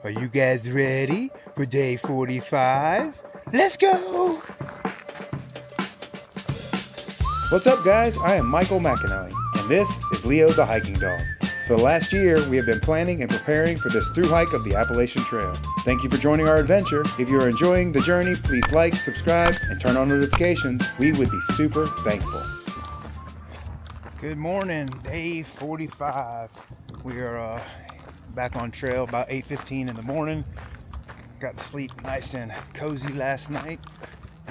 Are you guys ready for day 45? Let's go! What's up, guys? I am Michael McAnally, and this is Leo the Hiking Dog. For the last year, we have been planning and preparing for this thru hike of the Appalachian Trail. Thank you for joining our adventure. If you are enjoying the journey, please like, subscribe, and turn on notifications. We would be super thankful. Good morning, day 45. We are back on trail about 8:15 in the morning. Got to sleep nice and cozy last night.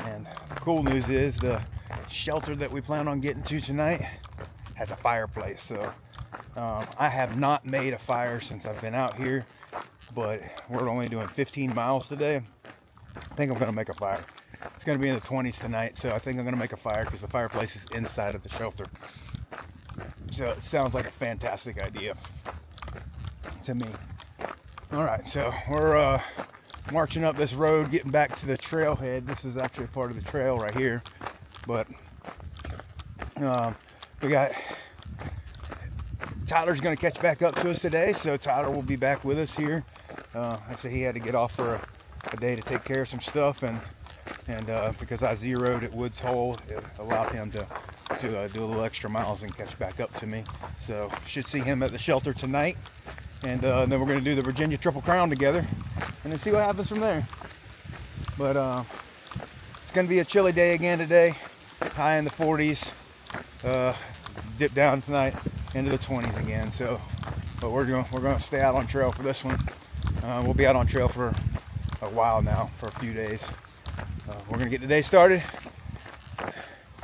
And the cool news is the shelter that we plan on getting to tonight has a fireplace. So I have not made a fire since I've been out here, but we're only doing 15 miles today. I think I'm gonna make a fire. It's gonna be in the 20s tonight, so I think I'm gonna make a fire because the fireplace is inside of the shelter. So it sounds like a fantastic idea to me. All right, so we're marching up this road, getting back to the trailhead. This is actually part of the trail right here, but we got Tyler's gonna catch back up to us today, so Tyler will be back with us here. Actually, he had to get off for a day to take care of some stuff, and because I zeroed at Woods Hole, it allowed him to do a little extra miles and catch back up to me. So should see him at the shelter tonight, and then we're going to do the Virginia Triple Crown together and then see what happens from there. But it's going to be a chilly day again today, high in the 40s, dip down tonight into the 20s again. So but we're going to stay out on trail for this one. We'll be out on trail for a while now, for a few days. We're going to get the day started.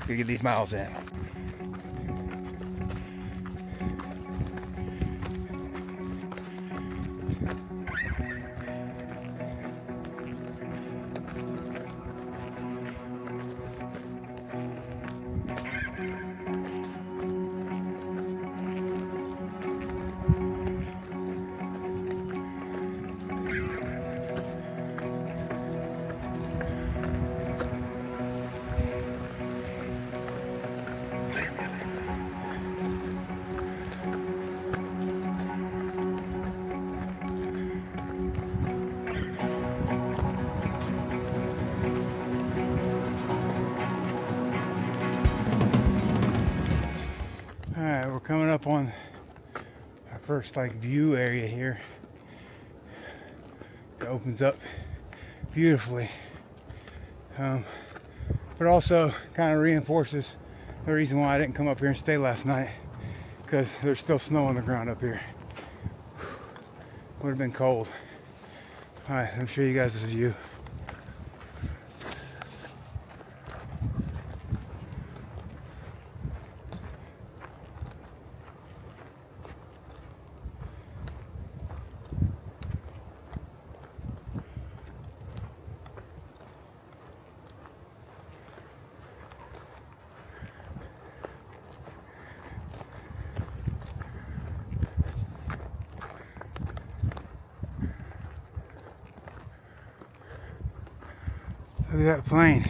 Get these miles in. Alright, we're coming up on our first view area here. It opens up beautifully, but also kind of reinforces the reason why I didn't come up here and stay last night, because there's still snow on the ground up here. Would have been cold. Alright, let me show you guys this view. Look at that plane,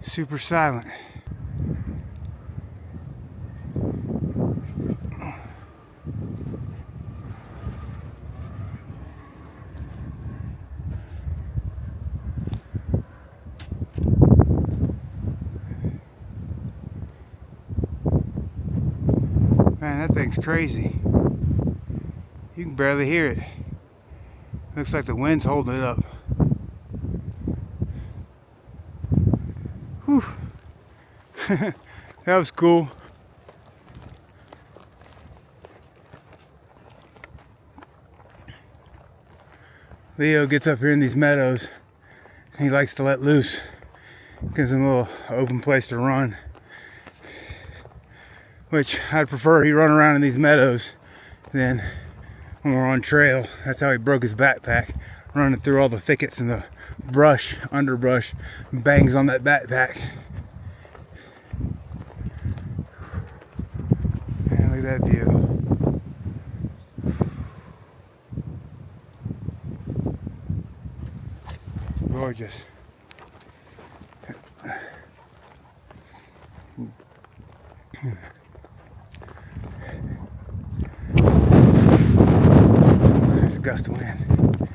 super silent. Man, that thing's crazy. You can barely hear it. Looks like the wind's holding it up. Whew. That was cool. Leo gets up here in these meadows and he likes to let loose. Gives him a little open place to run, which I'd prefer he run around in these meadows than when we're on trail. That's how he broke his backpack, running through all the thickets and the brush, underbrush, bangs on that backpack. Man, look at that view. Gorgeous. There's a gust of wind.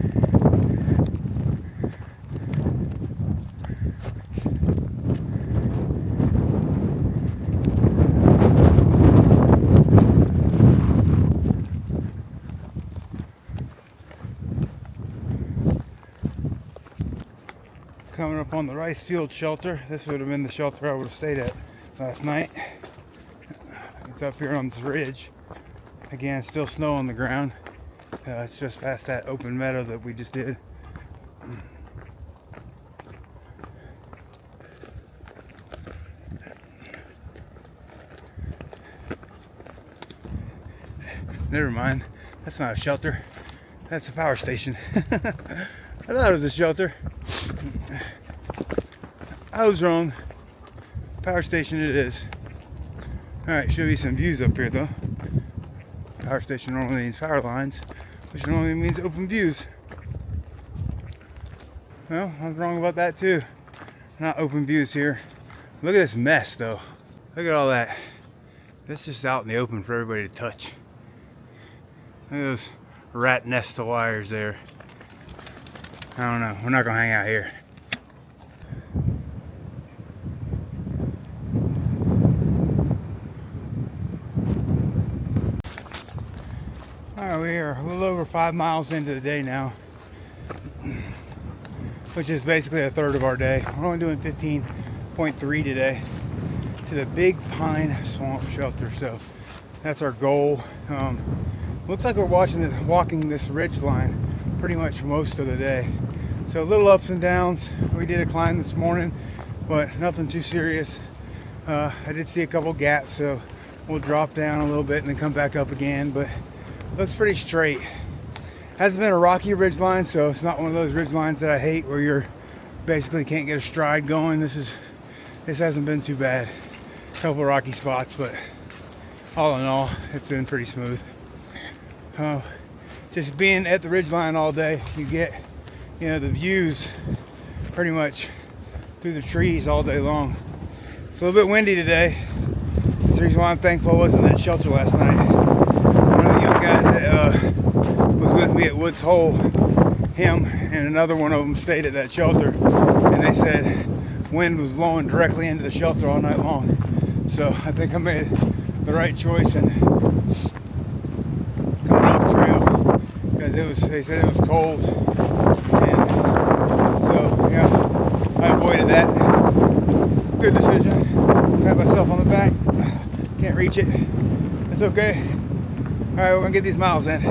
Coming up on the rice field shelter. This would have been the shelter I would have stayed at last night. It's up here on this ridge. Again, still snow on the ground. It's just past that open meadow that we just did. Never mind, that's not a shelter. That's a power station. I thought it was a shelter. I was wrong. Power station it is. Alright, show you some views up here though. Power station normally means power lines, which normally means open views. Well, I was wrong about that too. Not open views here. Look at this mess though. Look at all that. That's just out in the open for everybody to touch. Look at those rat nest of wires there. I don't know. We're not gonna hang out here. Alright, we are a little over 5 miles into the day now, which is basically a third of our day. We're only doing 15.3 today to the Big Pine Swamp Shelter. So that's our goal. Looks like we're walking this ridge line pretty much most of the day. So a little ups and downs. We did a climb this morning, but nothing too serious. I did see a couple gaps, so we'll drop down a little bit and then come back up again, but looks pretty straight. Hasn't been a rocky ridge line, so it's not one of those ridge lines that I hate where you're basically can't get a stride going. This hasn't been too bad. A couple rocky spots, but all in all, it's been pretty smooth. Just being at the ridgeline all day, you get, you know, the views pretty much through the trees all day long. It's a little bit windy today. That's the reason why I'm thankful I wasn't at that shelter last night. One of the young guys that was with me at Woods Hole, him and another one of them stayed at that shelter, and they said wind was blowing directly into the shelter all night long. So I think I made the right choice in coming off trail, because they said it was cold, and so yeah, I avoided that. Good decision. Pat myself on the back. Can't reach it. It's okay. All right, we're gonna get these miles in.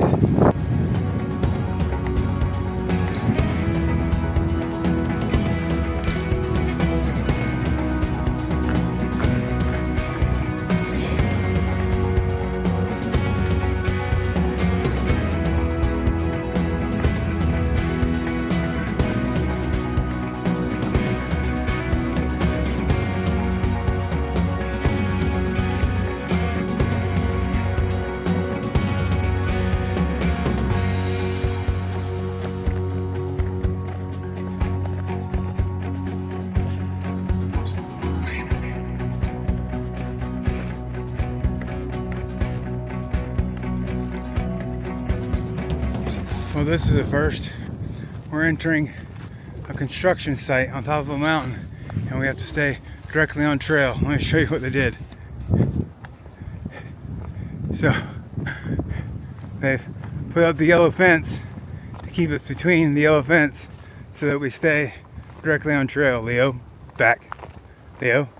Well, this is a first. We're entering a construction site on top of a mountain, and we have to stay directly on trail. Let me show you what they did. So they've put up the yellow fence to keep us between the yellow fence so that we stay directly on trail. Leo, back. Leo.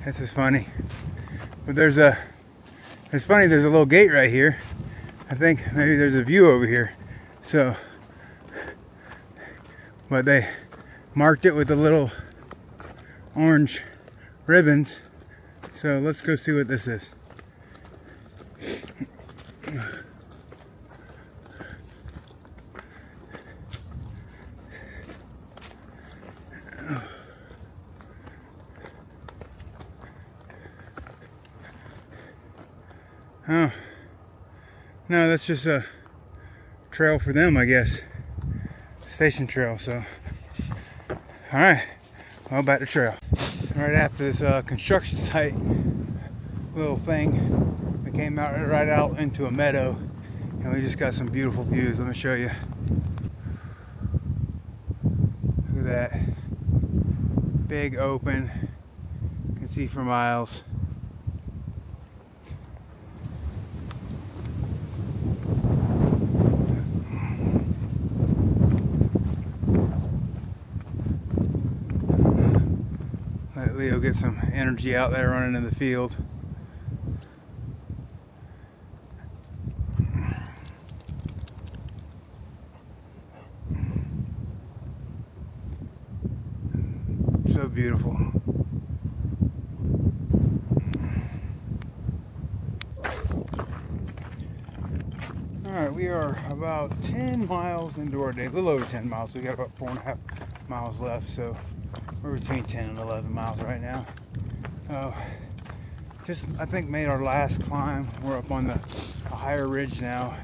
This is funny, but there's a little gate right here. I think maybe there's a view over here. So, but they marked it with the little orange ribbons. So let's go see what this is. Oh, no, that's just a trail for them, I guess. Station trail, so. Alright, well, back to trail. Right after this construction site little thing, we came out right out into a meadow, and we just got some beautiful views. Let me show you. Look at that. Big open. See for miles. Let Leo get some energy out there running in the field. So beautiful. Alright, we are about 10 miles into our day, a little over 10 miles. We got about 4.5 miles left, so we're between 10 and 11 miles right now. Just, I think, made our last climb. We're up on a higher ridge now,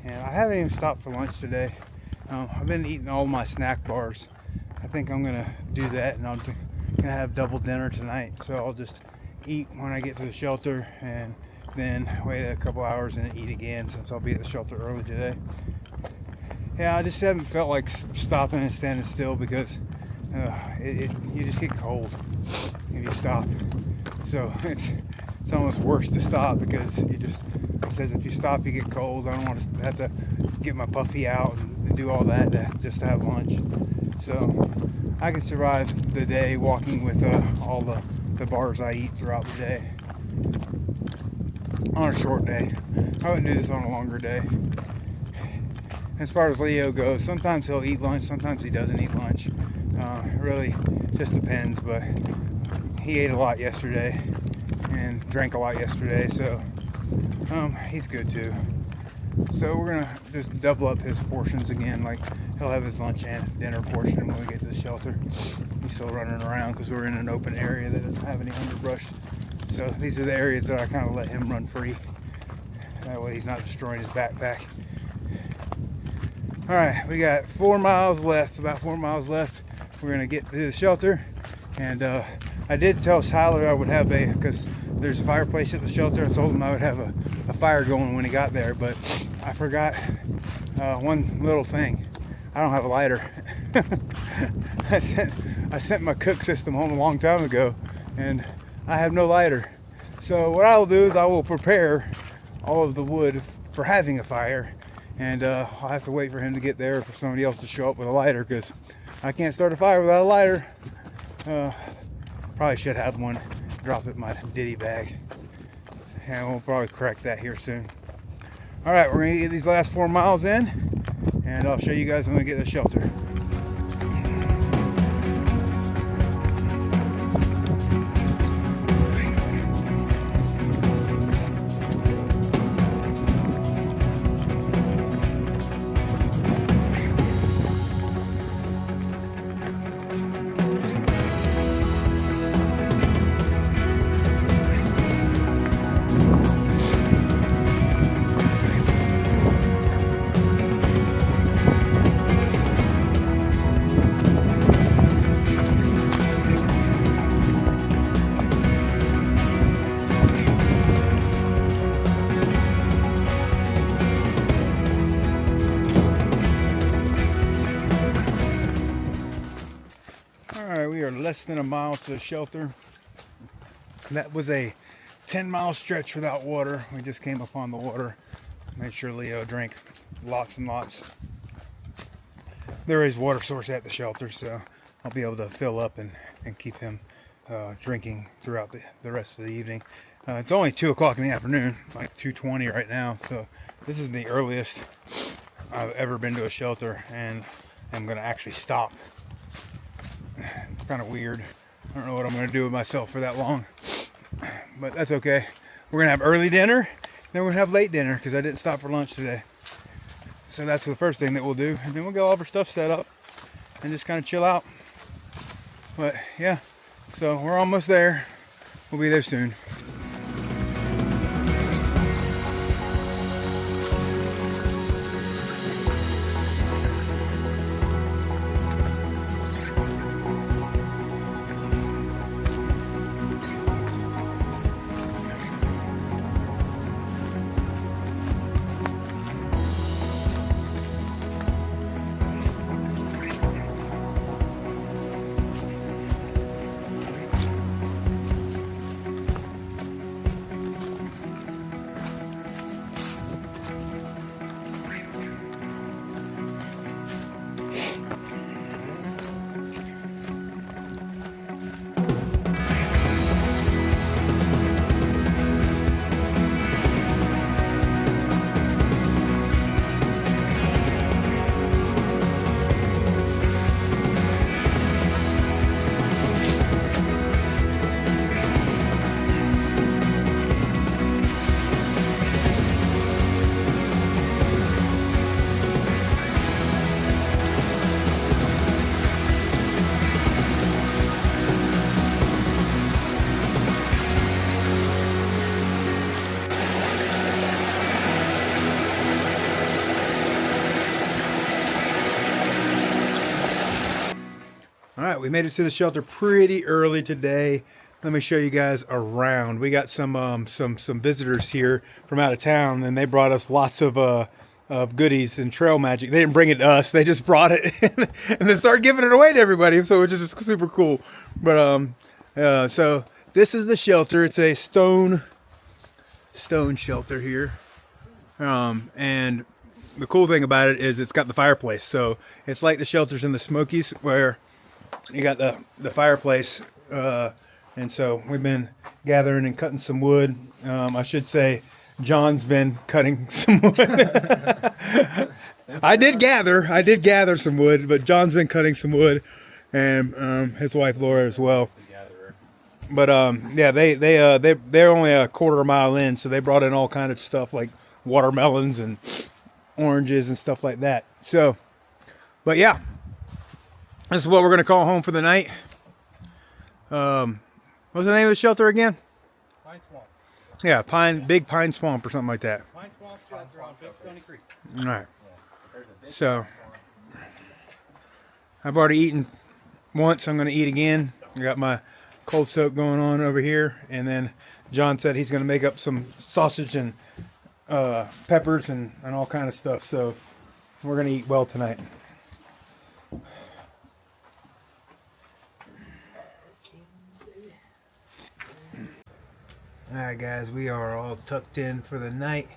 and I haven't even stopped for lunch today. I've been eating all my snack bars. I think I'm gonna do that, and I'm gonna have double dinner tonight. So I'll just eat when I get to the shelter, and then wait a couple hours and eat again, since I'll be at the shelter early today. Yeah, I just haven't felt like stopping and standing still, because you just get cold if you stop. So it's almost worse to stop, because it says if you stop you get cold. I don't want to have to get my puffy out and do all that just to have lunch. So I can survive the day walking with all the bars I eat throughout the day on a short day. I wouldn't do this on a longer day. As far as Leo goes, sometimes he'll eat lunch, sometimes he doesn't eat lunch. It really just depends, but he ate a lot yesterday and drank a lot yesterday, so he's good too. So we're gonna just double up his portions again. Like, he'll have his lunch and dinner portion when we get to the shelter. He's still running around because we're in an open area that doesn't have any underbrush. So these are the areas that I kind of let him run free. That way he's not destroying his backpack. All right, we got 4 miles left, about 4 miles left. We're gonna get to the shelter, and I did tell Tyler I would have because there's a fireplace at the shelter. I told him I would have a fire going when he got there, but I forgot one little thing. I don't have a lighter. I sent my cook system home a long time ago, and I have no lighter. So what I will do is I will prepare all of the wood for having a fire, and I'll have to wait for him to get there for somebody else to show up with a lighter, because I can't start a fire without a lighter. Probably should have one. Drop it in my ditty bag, and we'll probably correct that here soon. All right, we're gonna get these last 4 miles in, and I'll show you guys when we get to the shelter. We are less than a mile to the shelter. That was a 10-mile stretch without water. We just came upon the water. Made sure Leo drank lots and lots. There is water source at the shelter, so I'll be able to fill up and keep him drinking throughout the rest of the evening. It's only 2 o'clock in the afternoon, like 2:20 right now, so this is the earliest I've ever been to a shelter, and I'm going to actually stop. It's kind of weird. I don't know what I'm going to do with myself for that long, but that's okay. We're going to have early dinner, then we're going to have late dinner, because I didn't stop for lunch today. So that's the first thing that we'll do, and then we'll get all of our stuff set up and just kind of chill out. But yeah, so we're almost there. We'll be there soon. All right, we made it to the shelter pretty early today. Let me show you guys around. We got some visitors here from out of town, and they brought us lots of goodies and trail magic. They didn't bring it to us; they just brought it and then started giving it away to everybody. So it's just super cool. But so this is the shelter. It's a stone shelter here, and the cool thing about it is it's got the fireplace. So it's like the shelters in the Smokies where you got the fireplace. And so we've been gathering and cutting some wood. I should say John's been cutting some wood. I did gather some wood, but John's been cutting some wood, and his wife Laura as well. But yeah, they're only a quarter mile in, so they brought in all kind of stuff like watermelons and oranges and stuff like that. So, but yeah, this is what we're gonna call home for the night. What's the name of the shelter again? Pine Swamp. Yeah, Big Pine Swamp or something like that. Pine Swamp shelter on Big Stony Creek. All right. So I've already eaten once. I'm going to eat again. I got my cold soak going on over here, and then John said he's going to make up some sausage and peppers and all kind of stuff. So we're going to eat well tonight. Alright guys, we are all tucked in for the night.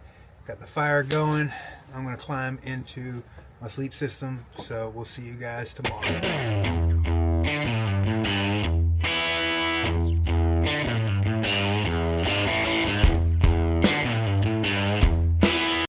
Got the fire going. I'm going to climb into my sleep system. So we'll see you guys tomorrow.